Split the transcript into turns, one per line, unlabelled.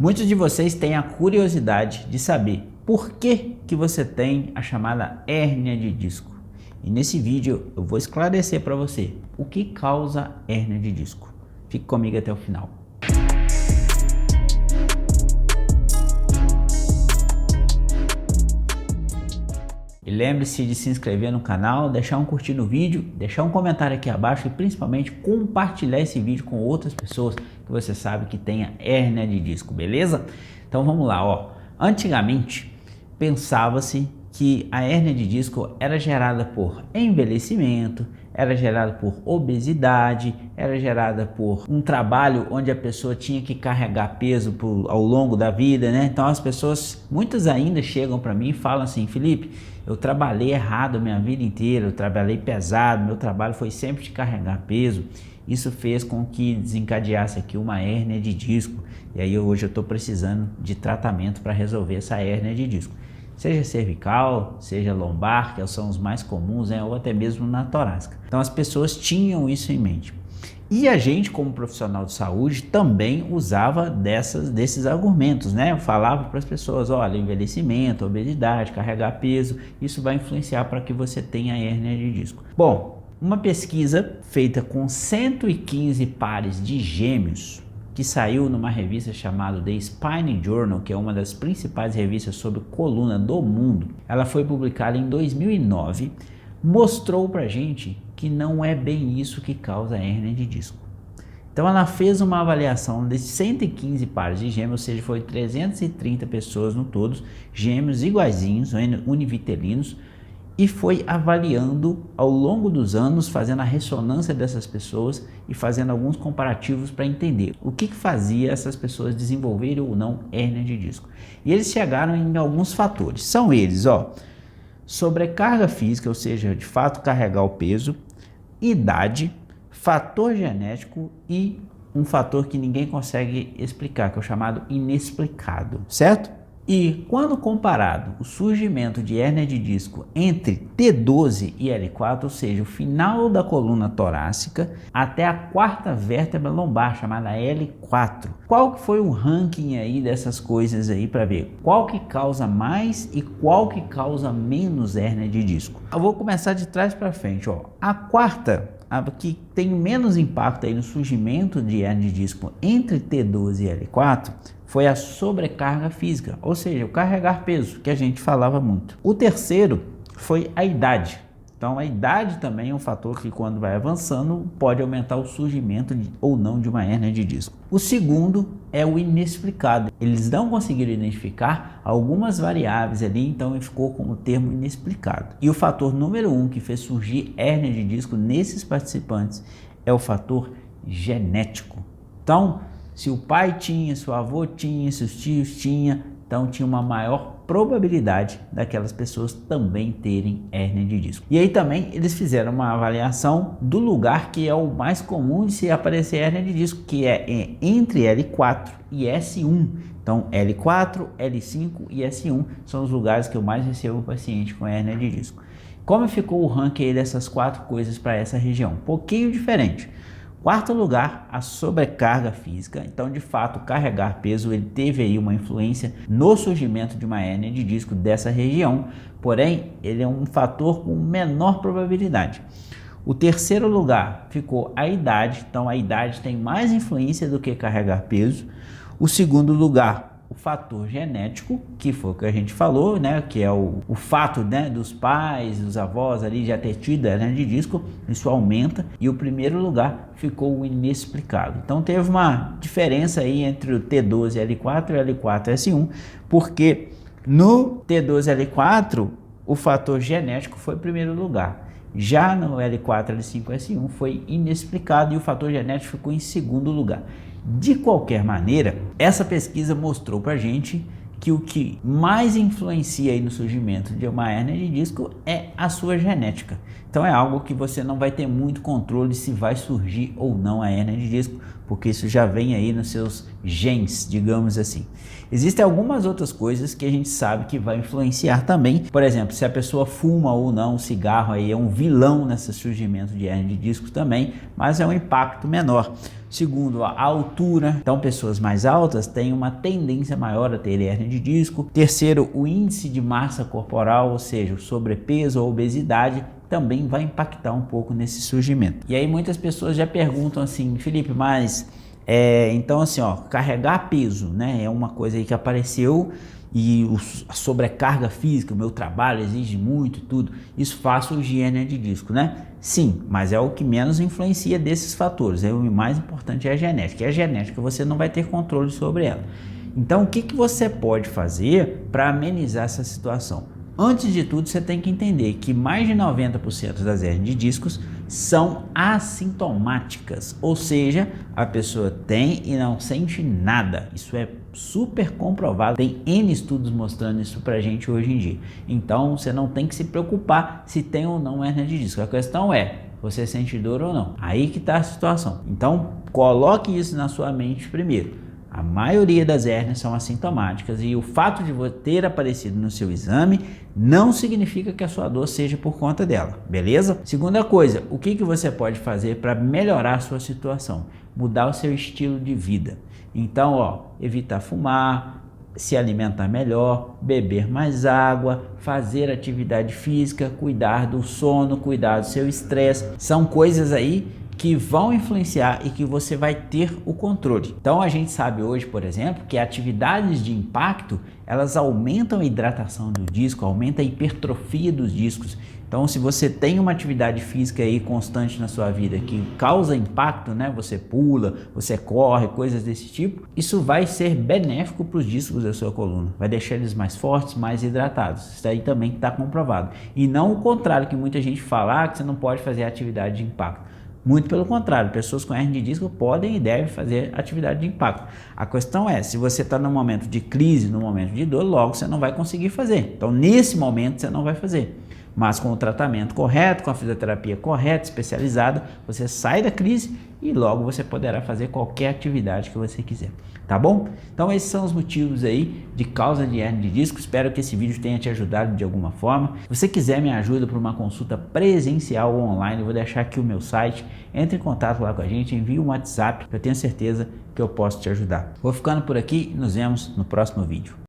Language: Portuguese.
Muitos de vocês têm a curiosidade de saber por que você tem a chamada hérnia de disco. E nesse vídeo eu vou esclarecer para você o que causa hérnia de disco. Fique comigo até o final. E lembre-se de se inscrever no canal, deixar um curtir no vídeo, deixar um comentário aqui abaixo e principalmente compartilhar esse vídeo com outras pessoas que você sabe que tenha hérnia de disco, beleza? Então vamos lá, ó. Antigamente pensava-se que a hérnia de disco era gerada por envelhecimento, era gerada por obesidade, era gerada por um trabalho onde a pessoa tinha que carregar peso ao longo da vida, né? Então as pessoas, muitas ainda chegam para mim e falam assim: Felipe, eu trabalhei errado a minha vida inteira, eu trabalhei pesado, meu trabalho foi sempre de carregar peso. Isso fez com que desencadeasse aqui uma hérnia de disco. E aí hoje eu estou precisando de tratamento para resolver essa hérnia de disco. Seja cervical, seja lombar, que são os mais comuns, né? Ou até mesmo na torácica. Então as pessoas tinham isso em mente. E a gente, como profissional de saúde, também usava desses argumentos, né? Eu falava para as pessoas: olha, envelhecimento, obesidade, carregar peso, isso vai influenciar para que você tenha hérnia de disco. Bom, uma pesquisa feita com 115 pares de gêmeos, que saiu numa revista chamada The Spine Journal, que é uma das principais revistas sobre coluna do mundo. Ela foi publicada em 2009, mostrou pra gente que não é bem isso que causa hérnia de disco. Então ela fez uma avaliação de 115 pares de gêmeos, ou seja, foi 330 pessoas no todos, gêmeos iguaizinhos, univitelinos, e foi avaliando ao longo dos anos, fazendo a ressonância dessas pessoas e fazendo alguns comparativos para entender o que fazia essas pessoas desenvolverem ou não hérnia de disco. E eles chegaram em alguns fatores. São eles, ó: sobrecarga física, ou seja, de fato carregar o peso, idade, fator genético e um fator que ninguém consegue explicar, que é o chamado inexplicado, certo? E quando comparado o surgimento de hérnia de disco entre T12 e L4, ou seja, o final da coluna torácica até a quarta vértebra lombar, chamada L4, qual que foi o ranking aí dessas coisas aí para ver qual que causa mais e qual que causa menos hérnia de disco? Eu vou começar de trás para frente, ó. A quarta, a que tem menos impacto aí no surgimento de hérnia de disco entre T12 e L4, foi a sobrecarga física, ou seja, o carregar peso, que a gente falava muito. O terceiro foi a idade. Então a idade também é um fator que, quando vai avançando, pode aumentar o surgimento ou não de uma hérnia de disco. O segundo é o inexplicado. Eles não conseguiram identificar algumas variáveis ali, então ficou como termo inexplicado. E o fator número 1 que fez surgir hérnia de disco nesses participantes é o fator genético. Então, se o pai tinha, se o avô tinha, se os tios tinham, então tinha uma maior probabilidade daquelas pessoas também terem hérnia de disco. E aí também eles fizeram uma avaliação do lugar que é o mais comum de se aparecer hérnia de disco, que é entre L4 e S1. Então L4, L5 e S1 são os lugares que eu mais recebo paciente com hérnia de disco. Como ficou o ranking aí dessas quatro coisas para essa região? Um pouquinho diferente. Quarto lugar, a sobrecarga física. Então, de fato, carregar peso, ele teve aí uma influência no surgimento de uma hérnia de disco dessa região, porém, ele é um fator com menor probabilidade. O terceiro lugar ficou a idade. Então, a idade tem mais influência do que carregar peso. O segundo lugar, o fator genético, que foi o que a gente falou, né, que é o fato, né, dos pais, dos avós ali já ter tido hérnia de disco, isso aumenta. E o primeiro lugar ficou o inexplicado. Então teve uma diferença aí entre o T12 L4 e L4 S1, porque no T12 L4 o fator genético foi em primeiro lugar. Já no L4 L5 S1 foi inexplicado e o fator genético ficou em segundo lugar. De qualquer maneira, essa pesquisa mostrou para a gente que o que mais influencia aí no surgimento de uma hérnia de disco é a sua genética. Então é algo que você não vai ter muito controle se vai surgir ou não a hérnia de disco, porque isso já vem aí nos seus genes, digamos assim. Existem algumas outras coisas que a gente sabe que vai influenciar também. Por exemplo, se a pessoa fuma ou não, o cigarro aí é um vilão nesse surgimento de hérnia de disco também, mas é um impacto menor. Segundo, a altura. Então, pessoas mais altas têm uma tendência maior a ter hérnia de disco. Terceiro, o índice de massa corporal, ou seja, o sobrepeso ou obesidade, também vai impactar um pouco nesse surgimento. E aí muitas pessoas já perguntam assim, Felipe, mas então assim, ó, carregar peso, né, é uma coisa aí que apareceu e a sobrecarga física, o meu trabalho exige muito, tudo, isso faz surgir hérnia de disco, né? Sim, mas é o que menos influencia desses fatores, o mais importante é a genética, e a genética você não vai ter controle sobre ela. Então o que você pode fazer para amenizar essa situação? Antes de tudo, você tem que entender que mais de 90% das hérnias de discos são assintomáticas, ou seja, a pessoa tem e não sente nada. Isso é super comprovado, tem N estudos mostrando isso pra gente hoje em dia. Então, você não tem que se preocupar se tem ou não hérnia de disco. A questão é, você sente dor ou não? Aí que está a situação. Então, coloque isso na sua mente primeiro. A maioria das hérnias são assintomáticas e o fato de ter aparecido no seu exame não significa que a sua dor seja por conta dela, beleza? Segunda coisa, o que você pode fazer para melhorar a sua situação? Mudar o seu estilo de vida. Então, ó, evitar fumar, se alimentar melhor, beber mais água, fazer atividade física, cuidar do sono, cuidar do seu estresse. São coisas aí que vão influenciar e que você vai ter o controle. Então a gente sabe hoje, por exemplo, que atividades de impacto, elas aumentam a hidratação do disco, aumenta a hipertrofia dos discos. Então se você tem uma atividade física aí constante na sua vida que causa impacto, né? Você pula, você corre, coisas desse tipo, isso vai ser benéfico para os discos da sua coluna, vai deixar eles mais fortes, mais hidratados. Isso aí também está comprovado. E não o contrário que muita gente fala, que você não pode fazer atividade de impacto. Muito pelo contrário, pessoas com hérnia de disco podem e devem fazer atividade de impacto. A questão é, se você está no momento de crise, no momento de dor, logo você não vai conseguir fazer. Então, nesse momento, você não vai fazer. Mas com o tratamento correto, com a fisioterapia correta, especializada, você sai da crise e logo você poderá fazer qualquer atividade que você quiser. Tá bom? Então esses são os motivos aí de causa de hérnia de disco. Espero que esse vídeo tenha te ajudado de alguma forma. Se você quiser minha ajuda para uma consulta presencial ou online, eu vou deixar aqui o meu site. Entre em contato lá com a gente, envie um WhatsApp, que eu tenho certeza que eu posso te ajudar. Vou ficando por aqui e nos vemos no próximo vídeo.